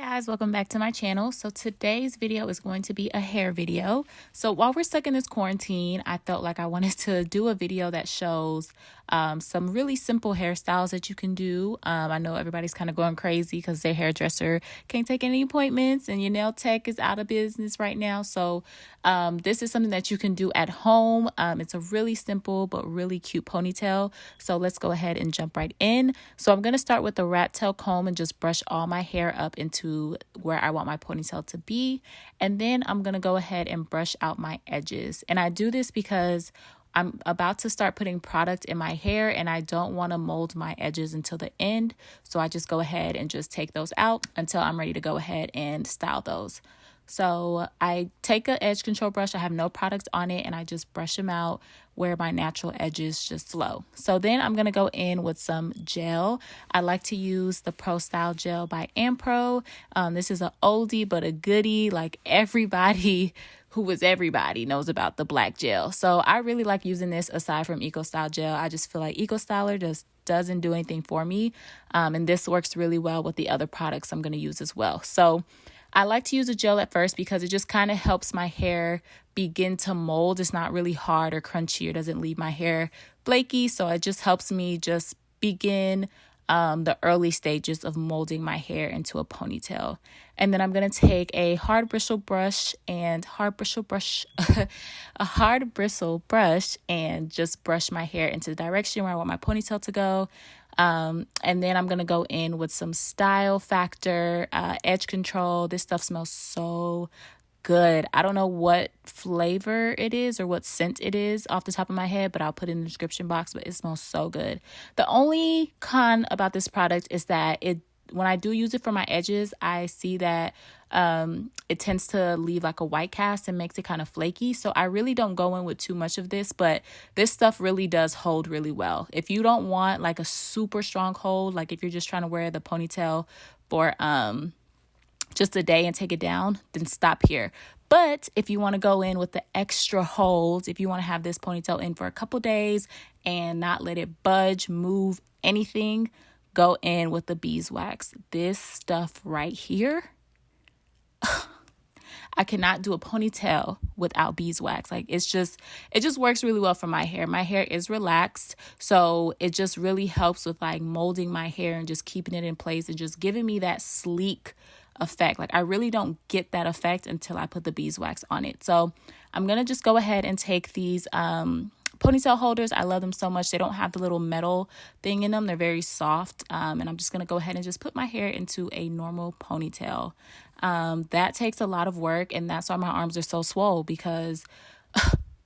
Guys, welcome back to my channel. So today's video is going to be a hair video. So while we're stuck in this quarantine, I felt like I wanted to do a video that shows some really simple hairstyles that you can do. I know everybody's kind of going crazy because their hairdresser can't take any appointments and your nail tech is out of business right now. So this is something that you can do at home. It's a really simple but really cute ponytail. So let's go ahead and jump right in. So I'm going to start with the rat tail comb and just brush all my hair up into where I want my ponytail to be. And then I'm going to go ahead and brush out my edges. And I do this because I'm about to start putting product in my hair and I don't want to mold my edges until the end. So I just go ahead and just take those out until I'm ready to go ahead and style those. So I take an edge control brush. I have no product on it and I just brush them out where my natural edges just flow. So then I'm going to go in with some gel. I like to use the Pro-Styl gel by Ampro. This is an oldie but a goodie. Like everybody knows about the black gel. So I really like using this aside from Eco Style gel. I just feel like Eco Styler just doesn't do anything for me. And this works really well with the other products I'm going to use as well. So I like to use a gel at first because it just kind of helps my hair begin to mold. It's not really hard or crunchy or doesn't leave my hair flaky. So it just helps me just begin the early stages of molding my hair into a ponytail. And then I'm going to take a hard bristle brush and a hard bristle brush and just brush my hair into the direction where I want my ponytail to go. And then I'm going to go in with some Style Factor, edge control. This stuff smells so good. I don't know what flavor it is or what scent it is off the top of my head, but I'll put it in the description box, but it smells so good. The only con about this product is that when I do use it for my edges, I see that it tends to leave like a white cast and makes it kind of flaky. So I really don't go in with too much of this, but this stuff really does hold really well. If you don't want like a super strong hold, like if you're just trying to wear the ponytail for just a day and take it down, then stop here. But if you want to go in with the extra holds, if you want to have this ponytail in for a couple days and not let it budge, move, anything, go in with the beeswax. This stuff right here, I cannot do a ponytail without beeswax. Like it just works really well for my hair. My hair is relaxed, so it just really helps with like molding my hair and just keeping it in place and just giving me that sleek effect. Like I really don't get that effect until I put the beeswax on it. So I'm gonna just go ahead and take these ponytail holders. I love them so much. They don't have the little metal thing in them. They're very soft. And I'm just going to go ahead and just put my hair into a normal ponytail. That takes a lot of work. And that's why my arms are so swole, because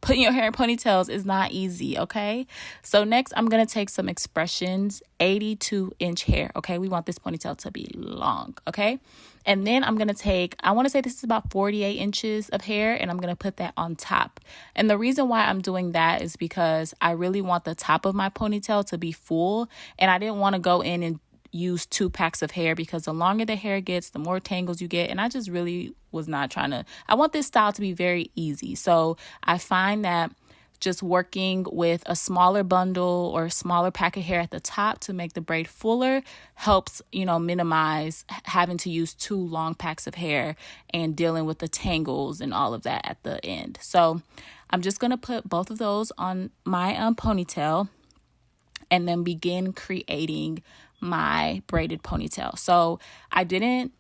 putting your hair in ponytails is not easy. Okay. So next I'm going to take some Xpressions 82-inch hair. Okay. We want this ponytail to be long. Okay. And then I'm going to take, I want to say this is about 48 inches of hair, and I'm going to put that on top. And the reason why I'm doing that is because I really want the top of my ponytail to be full. And I didn't want to go in and use 2 packs of hair, because the longer the hair gets, the more tangles you get. And I just really was not trying to, I want this style to be very easy. So I find that just working with a smaller bundle or a smaller pack of hair at the top to make the braid fuller helps, minimize having to use 2 long packs of hair and dealing with the tangles and all of that at the end. So I'm just going to put both of those on my ponytail and then begin creating my braided ponytail. So I didn't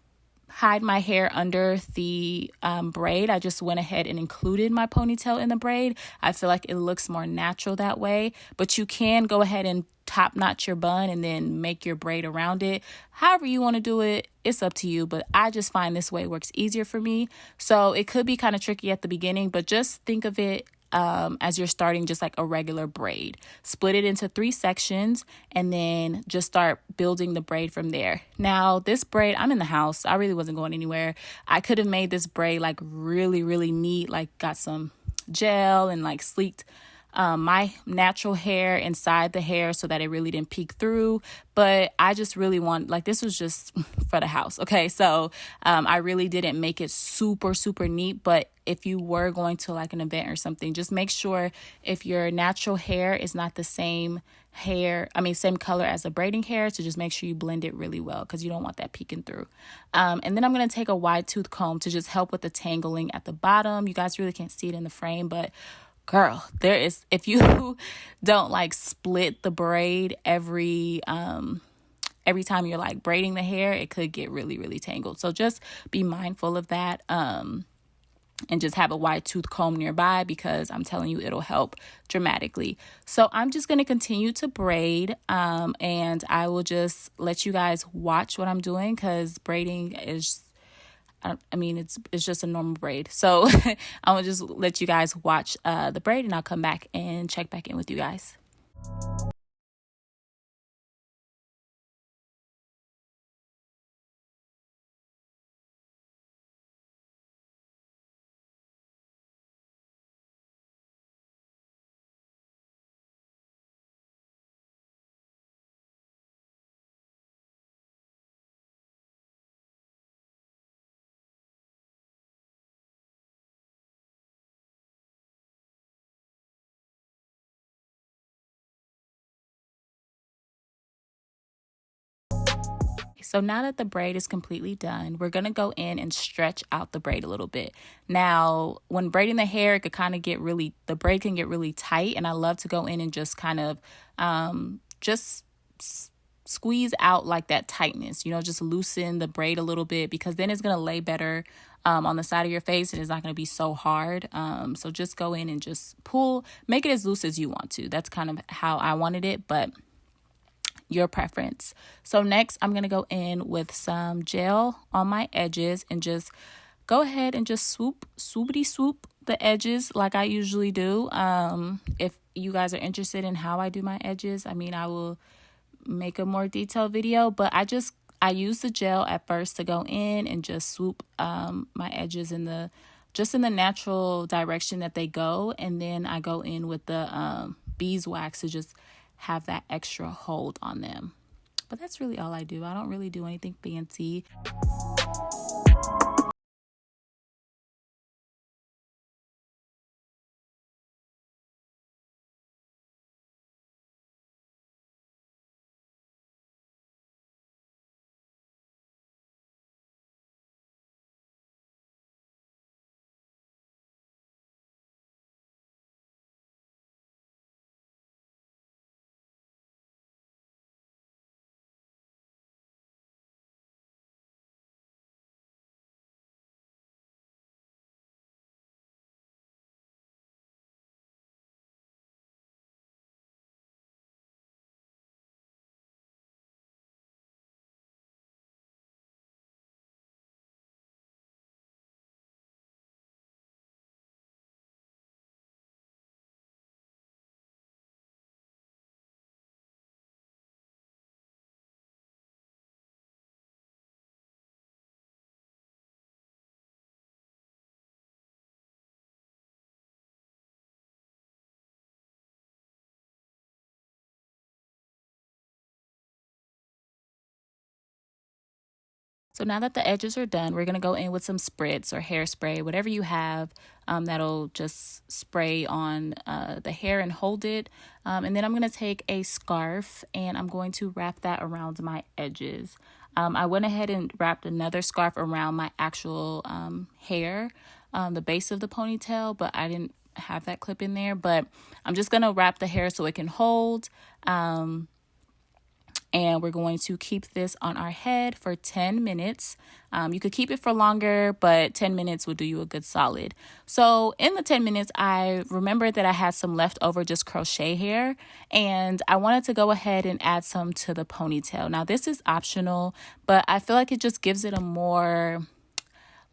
hide my hair under the braid. I just went ahead and included my ponytail in the braid. I feel like it looks more natural that way, but you can go ahead and top knot your bun and then make your braid around it. However you want to do it, it's up to you, but I just find this way works easier for me. So it could be kind of tricky at the beginning, but just think of it as you're starting just like a regular braid. Split it into 3 sections and then just start building the braid from there. Now this braid, I'm in the house. I really wasn't going anywhere. I could have made this braid like really, really neat, like got some gel and like sleeked my natural hair inside the hair so that it really didn't peek through. But I just really want, like, this was just for the house. Okay. So I really didn't make it super, super neat. But if you were going to like an event or something, just make sure if your natural hair is not the same same color as the braiding hair, to just make sure you blend it really well, because you don't want that peeking through. And then I'm going to take a wide tooth comb to just help with the tangling at the bottom. You guys really can't see it in the frame, but girl, there is, if you don't like split the braid every time you're like braiding the hair, it could get really, really tangled. So just be mindful of that. And just have a wide tooth comb nearby, because I'm telling you, it'll help dramatically. So I'm just going to continue to braid, and I will just let you guys watch what I'm doing, because braiding is, it's just a normal braid. So I will just let you guys watch the braid, and I'll come back and check back in with you guys. So now that the braid is completely done, we're going to go in and stretch out the braid a little bit. Now, when braiding the hair, it could kind of the braid can get really tight. And I love to go in and just kind of squeeze out like that tightness, just loosen the braid a little bit, because then it's going to lay better on the side of your face, and it's not going to be so hard. So just go in and just make it as loose as you want to. That's kind of how I wanted it, but your preference. So next, I'm going to go in with some gel on my edges and just go ahead and just swoopity swoop the edges like I usually do. If you guys are interested in how I do my edges, I will make a more detailed video, but I use the gel at first to go in and just swoop my edges in the natural direction that they go, and then I go in with the beeswax to just have that extra hold on them. But that's really all I do. I don't really do anything fancy. So now that the edges are done, we're going to go in with some spritz or hairspray, whatever you have, that'll just spray on the hair and hold it. And then I'm going to take a scarf and I'm going to wrap that around my edges. I went ahead and wrapped another scarf around my actual hair, the base of the ponytail, but I didn't have that clip in there. But I'm just going to wrap the hair so it can hold. And we're going to keep this on our head for 10 minutes. You could keep it for longer, but 10 minutes will do you a good solid. So in the 10 minutes, I remembered that I had some leftover just crochet hair, and I wanted to go ahead and add some to the ponytail. Now, this is optional, but I feel like it just gives it a more,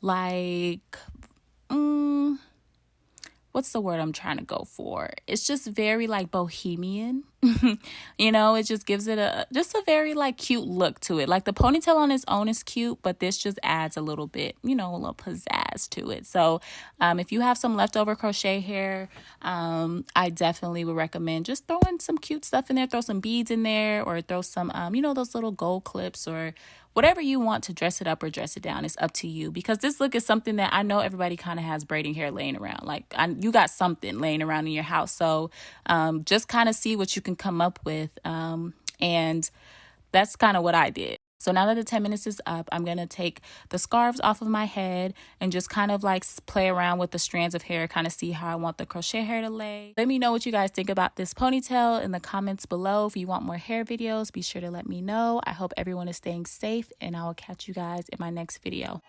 like, what what's the word I'm trying to go for? It's just very like bohemian. You know, it just gives it a very like cute look to it. Like the ponytail on its own is cute, but this just adds a little bit, you know, a little pizzazz to it. So if you have some leftover crochet hair, I definitely would recommend just throwing some cute stuff in there. Throw some beads in there, or throw some you know, those little gold clips, or whatever you want to dress it up or dress it down. It's up to you, because this look is something that I know everybody kind of has braiding hair laying around. Like you got something laying around in your house. So just kind of see what you can come up with. And that's kind of what I did. So now that the 10 minutes is up, I'm going to take the scarves off of my head and just kind of like play around with the strands of hair, kind of see how I want the crochet hair to lay. Let me know what you guys think about this ponytail in the comments below. If you want more hair videos, be sure to let me know. I hope everyone is staying safe, and I will catch you guys in my next video.